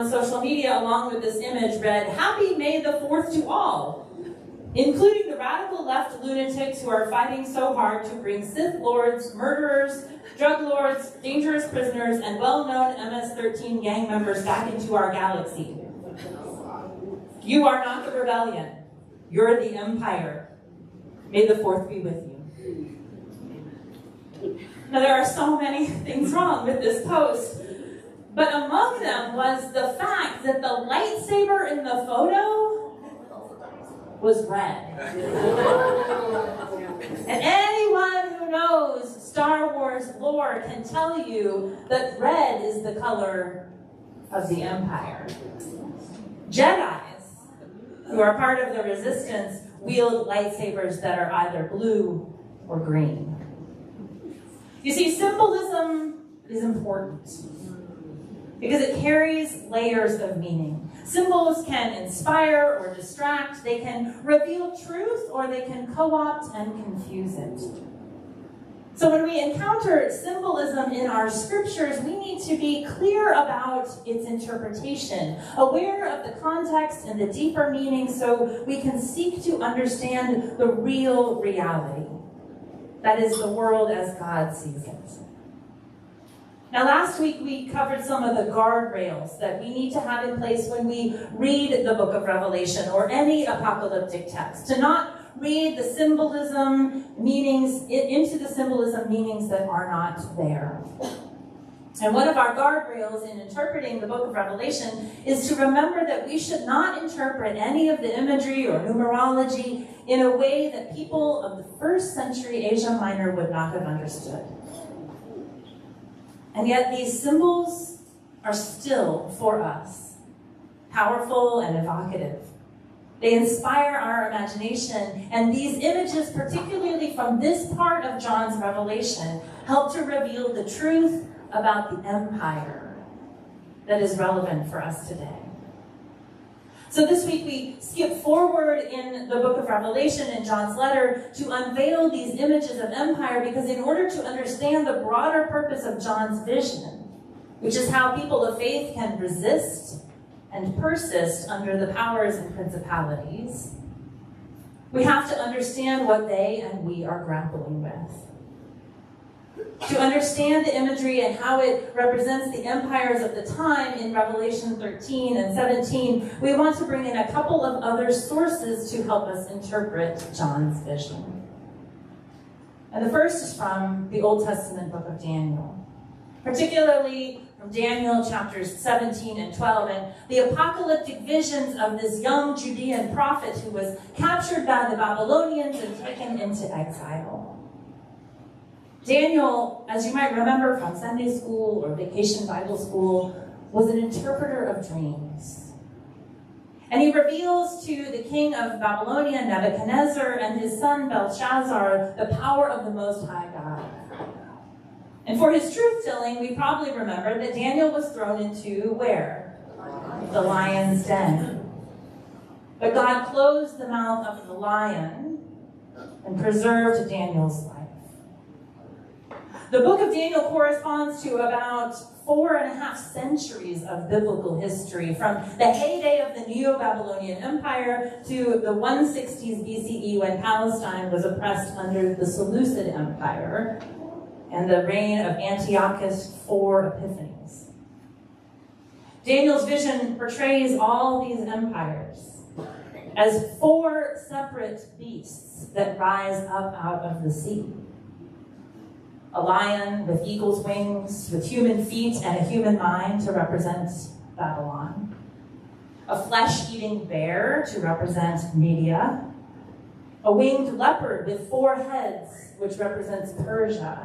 Social media, along with this image, read, "Happy May the 4th to all," including the radical left lunatics who are fighting so hard to bring Sith lords, murderers, drug lords, dangerous prisoners, and well-known MS-13 gang members back into our galaxy. You are not the rebellion. You're the empire. May the 4th be with you. Now, there are so many things wrong with this post, but among them was the fact that the lightsaber in the photo was red. And anyone who knows Star Wars lore can tell you that red is the color of the Empire. Jedis, who are part of the Resistance, wield lightsabers that are either blue or green. You see, symbolism is important because it carries layers of meaning. Symbols can inspire or distract, they can reveal truth, or they can co-opt and confuse it. So when we encounter symbolism in our scriptures, we need to be clear about its interpretation, aware of the context and the deeper meaning so we can seek to understand the real reality. That is the world as God sees it. Now, last week we covered some of the guardrails that we need to have in place when we read the book of Revelation or any apocalyptic text. To not read the symbolism meanings into the symbolism meanings that are not there. And one of our guardrails in interpreting the book of Revelation is to remember that we should not interpret any of the imagery or numerology in a way that people of the 1st century Asia Minor would not have understood. And yet these symbols are still, for us, powerful and evocative. They inspire our imagination, and these images, particularly from this part of John's Revelation, help to reveal the truth about the empire that is relevant for us today. So this week we skip forward in the book of Revelation in John's letter to unveil these images of empire, because in order to understand the broader purpose of John's vision, which is how people of faith can resist and persist under the powers and principalities, we have to understand what they and we are grappling with. To understand the imagery and how it represents the empires of the time in Revelation 13 and 17, we want to bring in a couple of other sources to help us interpret John's vision. And the first is from the Old Testament book of Daniel, particularly from Daniel chapters 17 and 12, and the apocalyptic visions of this young Judean prophet who was captured by the Babylonians and taken into exile. Daniel, as you might remember from Sunday school or vacation Bible school, was an interpreter of dreams. And he reveals to the king of Babylonia, Nebuchadnezzar, and his son Belshazzar, the power of the Most High God. And for his truth-telling, we probably remember that Daniel was thrown into where? The lion's den. But God closed the mouth of the lion and preserved Daniel's life. The book of Daniel corresponds to about 4.5 centuries of biblical history, from the heyday of the Neo-Babylonian Empire to the 160s BCE when Palestine was oppressed under the Seleucid Empire and the reign of Antiochus IV Epiphanes. Daniel's vision portrays all these empires as 4 separate beasts that rise up out of the sea. A lion with eagle's wings, with human feet and a human mind to represent Babylon. A flesh-eating bear to represent Media. A winged leopard with 4 heads, which represents Persia.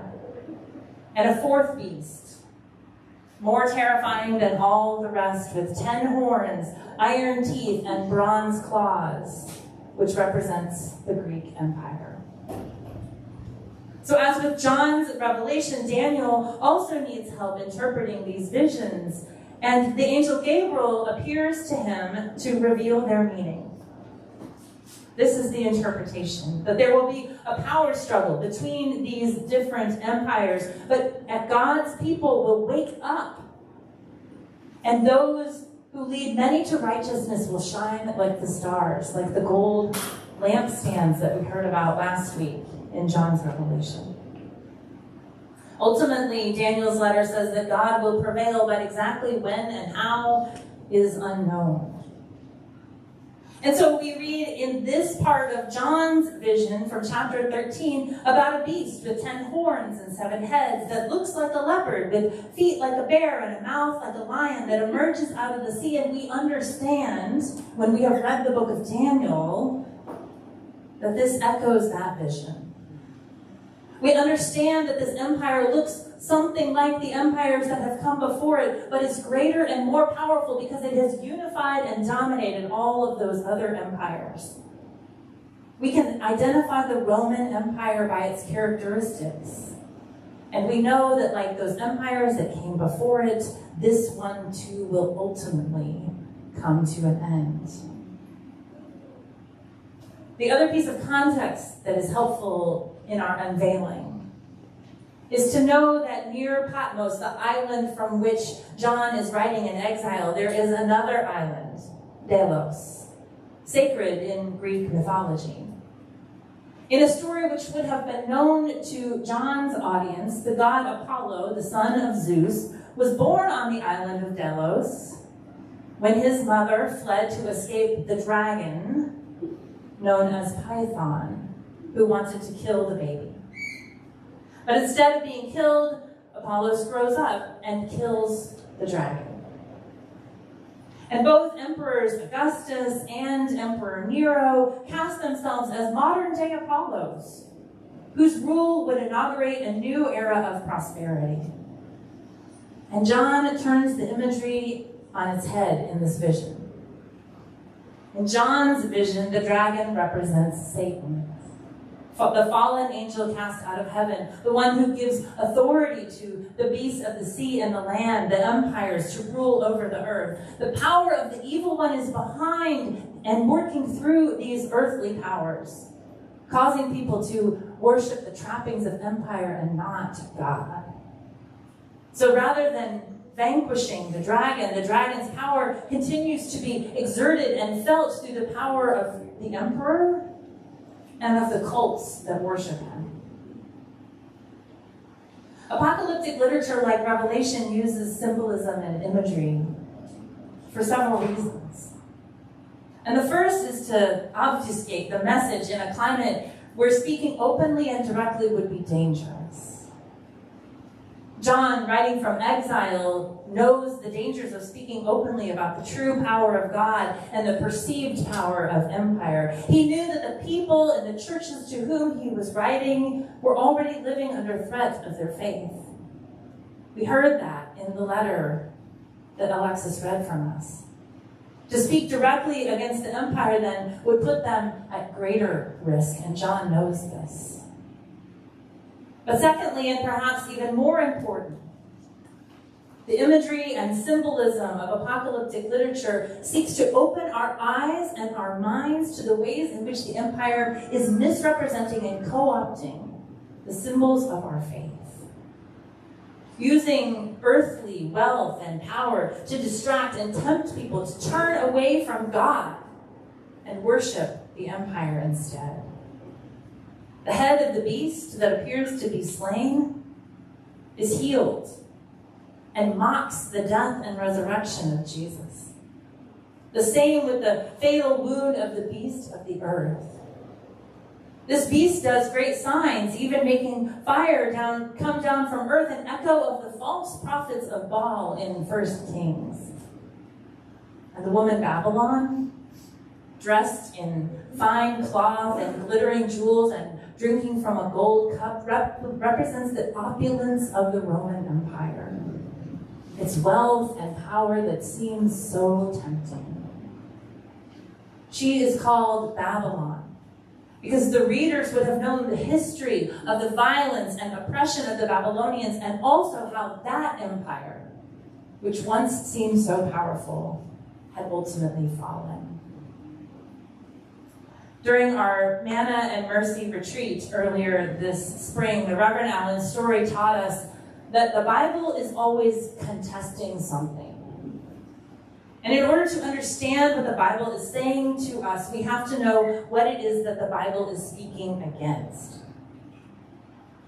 And a 4th beast, more terrifying than all the rest, with 10 horns, iron teeth, and bronze claws, which represents the Greek Empire. So as with John's revelation, Daniel also needs help interpreting these visions, and the angel Gabriel appears to him to reveal their meaning. This is the interpretation, that there will be a power struggle between these different empires, but God's people will wake up, and those who lead many to righteousness will shine like the stars, like the gold lampstands that we heard about last week in John's Revelation. Ultimately, Daniel's letter says that God will prevail, but exactly when and how is unknown. And so we read in this part of John's vision from chapter 13 about a beast with 10 horns and 7 heads that looks like a leopard, with feet like a bear and a mouth like a lion, that emerges out of the sea. And we understand, when we have read the book of Daniel, that this echoes that vision. We understand that this empire looks something like the empires that have come before it, but is greater and more powerful because it has unified and dominated all of those other empires. We can identify the Roman Empire by its characteristics. And we know that, like those empires that came before it, this one too will ultimately come to an end. The other piece of context that is helpful in our unveiling is to know that near Patmos, the island from which John is writing in exile, there is another island, Delos, sacred in Greek mythology. In a story which would have been known to John's audience, the god Apollo, the son of Zeus, was born on the island of Delos when his mother fled to escape the dragon known as Python, who wanted to kill the baby. But instead of being killed, Apollo grows up and kills the dragon. And both Emperors Augustus and Emperor Nero cast themselves as modern-day Apollos, whose rule would inaugurate a new era of prosperity. And John turns the imagery on its head in this vision. In John's vision, the dragon represents Satan, the fallen angel cast out of heaven, the one who gives authority to the beasts of the sea and the land, the empires to rule over the earth. The power of the evil one is behind and working through these earthly powers, causing people to worship the trappings of empire and not God. So rather than vanquishing the dragon's power continues to be exerted and felt through the power of the emperor and of the cults that worship him. Apocalyptic literature like Revelation uses symbolism and imagery for several reasons. And the first is to obfuscate the message in a climate where speaking openly and directly would be dangerous. John, writing from exile, knows the dangers of speaking openly about the true power of God and the perceived power of empire. He knew that the people in the churches to whom he was writing were already living under threat of their faith. We heard that in the letter that Alexis read from us. To speak directly against the empire then would put them at greater risk, and John knows this. But secondly, and perhaps even more important, the imagery and symbolism of apocalyptic literature seeks to open our eyes and our minds to the ways in which the empire is misrepresenting and co-opting the symbols of our faith, using earthly wealth and power to distract and tempt people to turn away from God and worship the empire instead. The head of the beast that appears to be slain is healed and mocks the death and resurrection of Jesus. The same with the fatal wound of the beast of the earth. This beast does great signs, even making fire come down from earth, an echo of the false prophets of Baal in 1 Kings. And the woman Babylon, dressed in fine cloth and glittering jewels and drinking from a gold cup, represents the opulence of the Roman Empire. Its wealth and power that seems so tempting. She is called Babylon because the readers would have known the history of the violence and oppression of the Babylonians, and also how that empire, which once seemed so powerful, had ultimately fallen. During our Manna and Mercy retreat earlier this spring, the Reverend Alan Story taught us that the Bible is always contesting something. And in order to understand what the Bible is saying to us, we have to know what it is that the Bible is speaking against.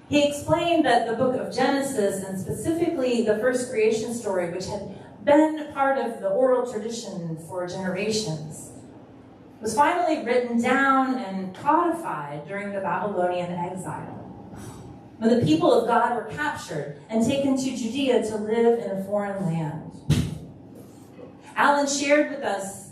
He explained that the book of Genesis, and specifically the first creation story, which had been part of the oral tradition for generations, was finally written down and codified during the Babylonian exile, when the people of God were captured and taken to Judea to live in a foreign land. Alan shared with us,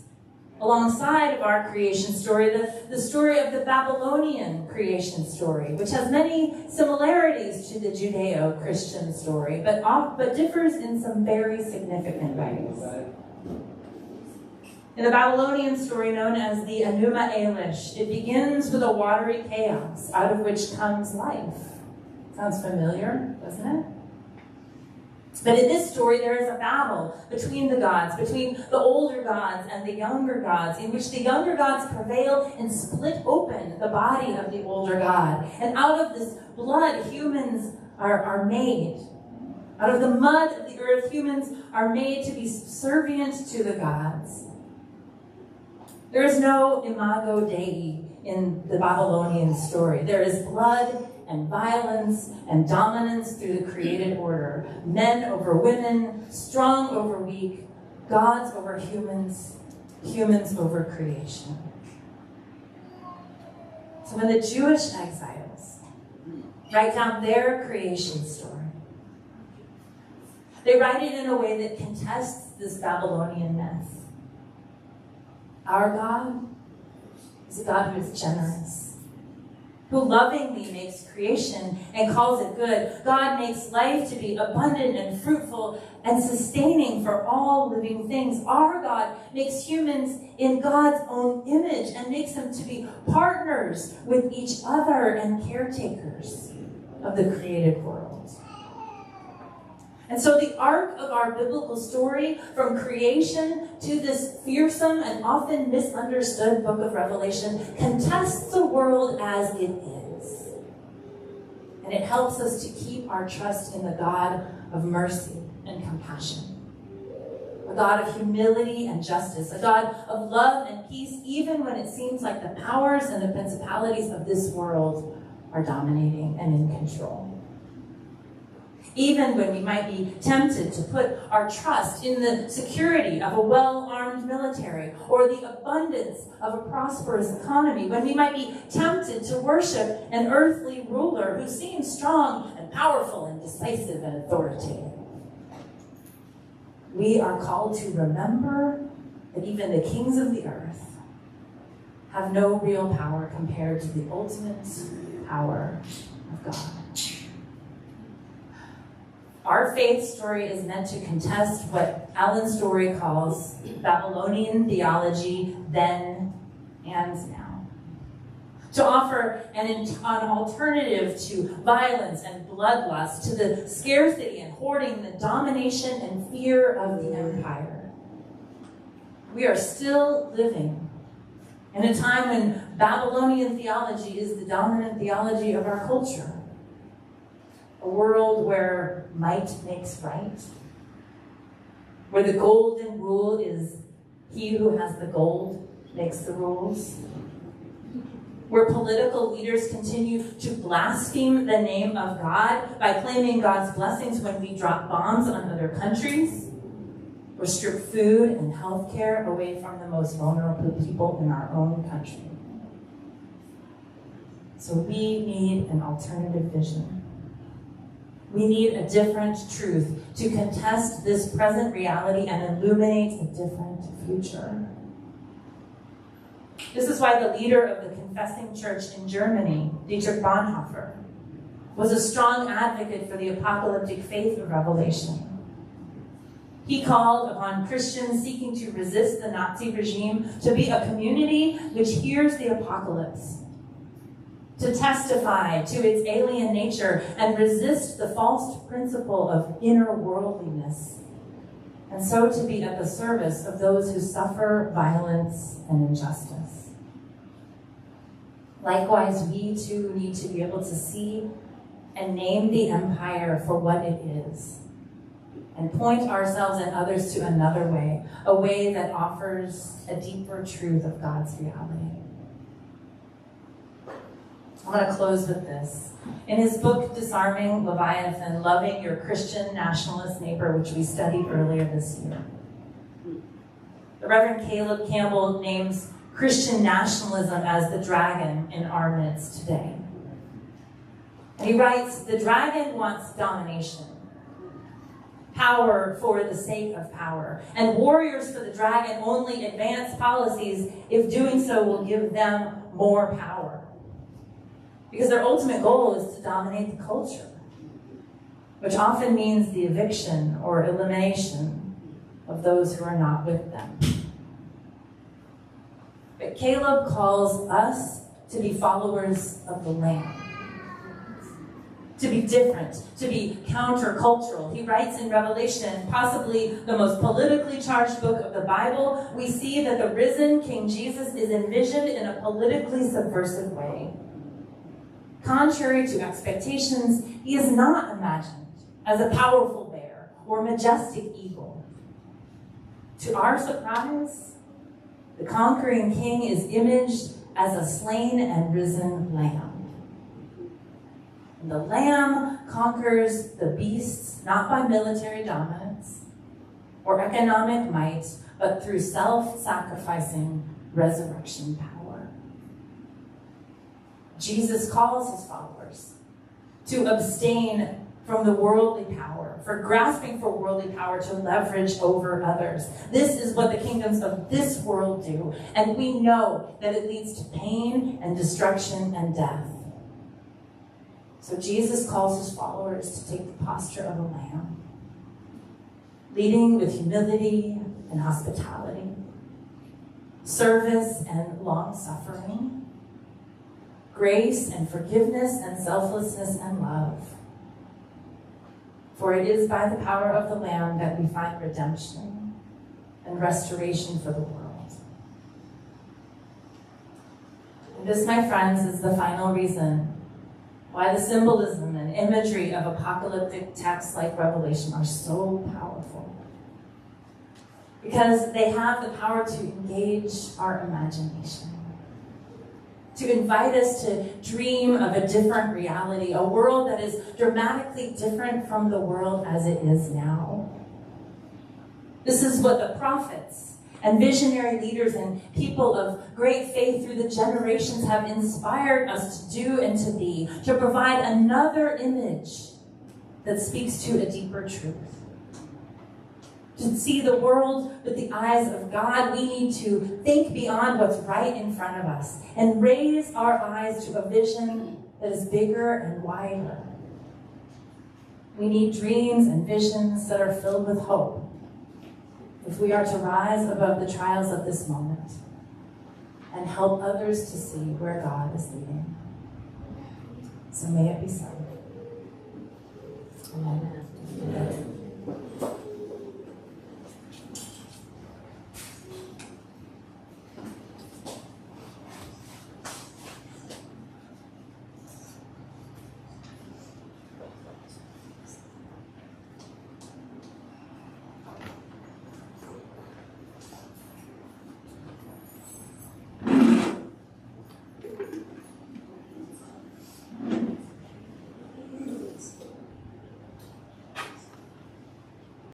alongside of our creation story, the story of the Babylonian creation story, which has many similarities to the Judeo-Christian story, but differs in some very significant ways. In the Babylonian story known as the Enuma Elish, it begins with a watery chaos out of which comes life. Sounds familiar, doesn't it? But in this story, there is a battle between the gods, between the older gods and the younger gods, in which the younger gods prevail and split open the body of the older god. And out of this blood, humans are made. Out of the mud of the earth, humans are made to be subservient to the gods. There is no imago Dei in the Babylonian story. There is blood and violence and dominance through the created order. Men over women, strong over weak, gods over humans, humans over creation. So when the Jewish exiles write down their creation story, they write it in a way that contests this Babylonian myth. Our God is a God who is generous, who lovingly makes creation and calls it good. God makes life to be abundant and fruitful and sustaining for all living things. Our God makes humans in God's own image and makes them to be partners with each other and caretakers of the created world. And so the arc of our biblical story, from creation to this fearsome and often misunderstood book of Revelation, contests the world as it is. And it helps us to keep our trust in the God of mercy and compassion, a God of humility and justice, a God of love and peace, even when it seems like the powers and the principalities of this world are dominating and in control. Even when we might be tempted to put our trust in the security of a well-armed military or the abundance of a prosperous economy, when we might be tempted to worship an earthly ruler who seems strong and powerful and decisive and authoritative, we are called to remember that even the kings of the earth have no real power compared to the ultimate power of God. Our faith story is meant to contest what Alan Story calls Babylonian theology then and now. To offer an alternative to violence and bloodlust, to the scarcity and hoarding, the domination and fear of the empire. We are still living in a time when Babylonian theology is the dominant theology of our culture. A world where might makes right, where the golden rule is he who has the gold makes the rules, where political leaders continue to blaspheme the name of God by claiming God's blessings when we drop bombs on other countries, or strip food and health care away from the most vulnerable people in our own country. So we need an alternative vision. We need a different truth to contest this present reality and illuminate a different future. This is why the leader of the Confessing Church in Germany, Dietrich Bonhoeffer, was a strong advocate for the apocalyptic faith of Revelation. He called upon Christians seeking to resist the Nazi regime to be a community which hears the apocalypse, to testify to its alien nature and resist the false principle of inner worldliness, and so to be at the service of those who suffer violence and injustice. Likewise, we too need to be able to see and name the empire for what it is, and point ourselves and others to another way, a way that offers a deeper truth of God's reality. I want to close with this. In his book, Disarming Leviathan, Loving Your Christian Nationalist Neighbor, which we studied earlier this year, the Reverend Caleb Campbell names Christian nationalism as the dragon in our midst today. And he writes, the dragon wants domination, power for the sake of power, and warriors for the dragon only advance policies if doing so will give them more power. Because their ultimate goal is to dominate the culture, which often means the eviction or elimination of those who are not with them. But Caleb calls us to be followers of the Lamb, to be different, to be countercultural. He writes in Revelation, possibly the most politically charged book of the Bible, we see that the risen King Jesus is envisioned in a politically subversive way. Contrary to expectations, he is not imagined as a powerful bear or majestic eagle. To our surprise, the conquering king is imaged as a slain and risen lamb. And the lamb conquers the beasts not by military dominance or economic might, but through self-sacrificing resurrection power. Jesus calls his followers to abstain from the worldly power, for grasping for worldly power to leverage over others. This is what the kingdoms of this world do, and we know that it leads to pain and destruction and death. So Jesus calls his followers to take the posture of a lamb, leading with humility and hospitality, service and long-suffering, grace and forgiveness and selflessness and love. For it is by the power of the Lamb that we find redemption and restoration for the world. And this, my friends, is the final reason why the symbolism and imagery of apocalyptic texts like Revelation are so powerful. Because they have the power to engage our imagination, to invite us to dream of a different reality, a world that is dramatically different from the world as it is now. This is what the prophets and visionary leaders and people of great faith through the generations have inspired us to do and to be, to provide another image that speaks to a deeper truth. To see the world with the eyes of God, we need to think beyond what's right in front of us and raise our eyes to a vision that is bigger and wider. We need dreams and visions that are filled with hope if we are to rise above the trials of this moment and help others to see where God is leading. So may it be so. Amen.